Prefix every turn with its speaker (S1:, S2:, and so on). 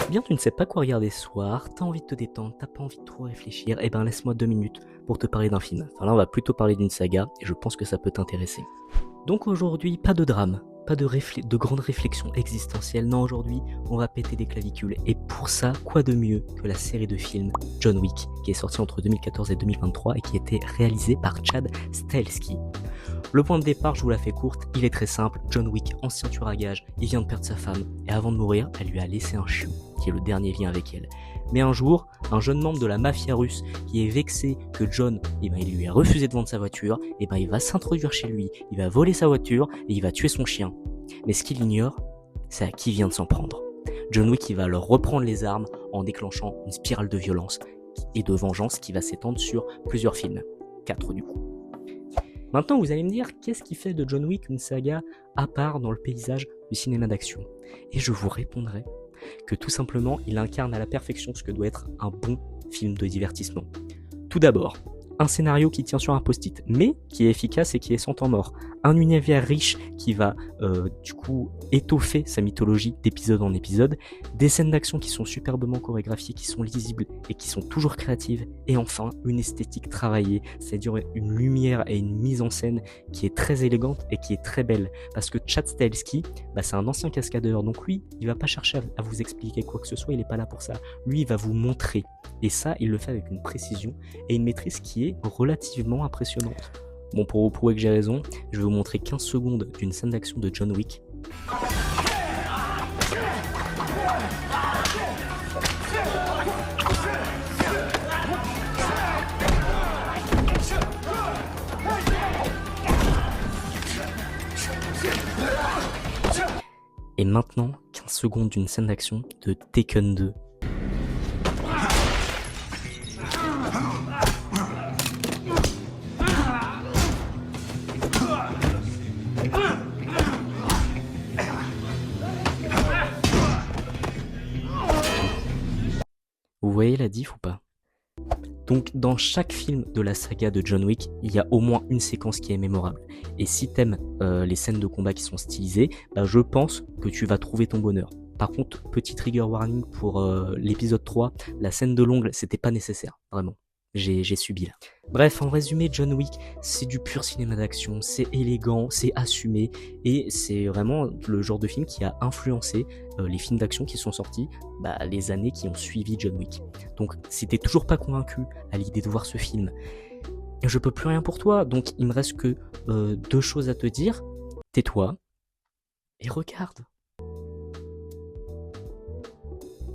S1: Ou bien tu ne sais pas quoi regarder ce soir, t'as envie de te détendre, t'as pas envie de trop réfléchir, et ben laisse-moi 2 minutes pour te parler d'un film. Enfin là on va plutôt parler d'une saga, et je pense que ça peut t'intéresser. Donc aujourd'hui, pas de drame, pas de grande réflexion existentielle, non aujourd'hui on va péter des clavicules. Et pour ça, quoi de mieux que la série de films John Wick, qui est sortie entre 2014 et 2023 et qui était réalisée par Chad Stahelski. Le point de départ, je vous la fais courte, il est très simple. John Wick, ancien tueur à gages, il vient de perdre sa femme, et avant de mourir, elle lui a laissé un chiot, qui est le dernier lien avec elle. Mais un jour, un jeune membre de la mafia russe, qui est vexé que John, il lui a refusé de vendre sa voiture, il va s'introduire chez lui, il va voler sa voiture, et il va tuer son chien. Mais ce qu'il ignore, c'est à qui vient de s'en prendre. John Wick, il va leur reprendre les armes en déclenchant une spirale de violence et de vengeance qui va s'étendre sur plusieurs films. 4 du coup. Maintenant, vous allez me dire, qu'est-ce qui fait de John Wick une saga à part dans le paysage du cinéma d'action? Et je vous répondrai que tout simplement, il incarne à la perfection ce que doit être un bon film de divertissement. Tout d'abord, un scénario qui tient sur un post-it, mais qui est efficace et qui est sans temps mort. Un univers riche qui va du coup étoffer sa mythologie d'épisode en épisode. Des scènes d'action qui sont superbement chorégraphiées, qui sont lisibles et qui sont toujours créatives. Et enfin, une esthétique travaillée, c'est-à-dire une lumière et une mise en scène qui est très élégante et qui est très belle. Parce que Chad Stahelski, c'est un ancien cascadeur, donc lui, il va pas chercher à vous expliquer quoi que ce soit, il n'est pas là pour ça. Lui, il va vous montrer. Et ça, il le fait avec une précision et une maîtrise qui est relativement impressionnante. Bon, pour vous prouver que j'ai raison, je vais vous montrer 15 secondes d'une scène d'action de John Wick. Et maintenant, 15 secondes d'une scène d'action de Tekken 2. Vous voyez la diff ou pas? Donc dans chaque film de la saga de John Wick, il y a au moins une séquence qui est mémorable. Et si t'aimes les scènes de combat qui sont stylisées, je pense que tu vas trouver ton bonheur. Par contre, petit trigger warning pour l'épisode 3, la scène de l'ongle, c'était pas nécessaire, vraiment. J'ai subi là. Bref, en résumé, John Wick, c'est du pur cinéma d'action, c'est élégant, c'est assumé, et c'est vraiment le genre de film qui a influencé les films d'action qui sont sortis les années qui ont suivi John Wick. Donc, si t'es toujours pas convaincu à l'idée de voir ce film, je peux plus rien pour toi, donc il me reste que 2 choses à te dire. Tais-toi et regarde.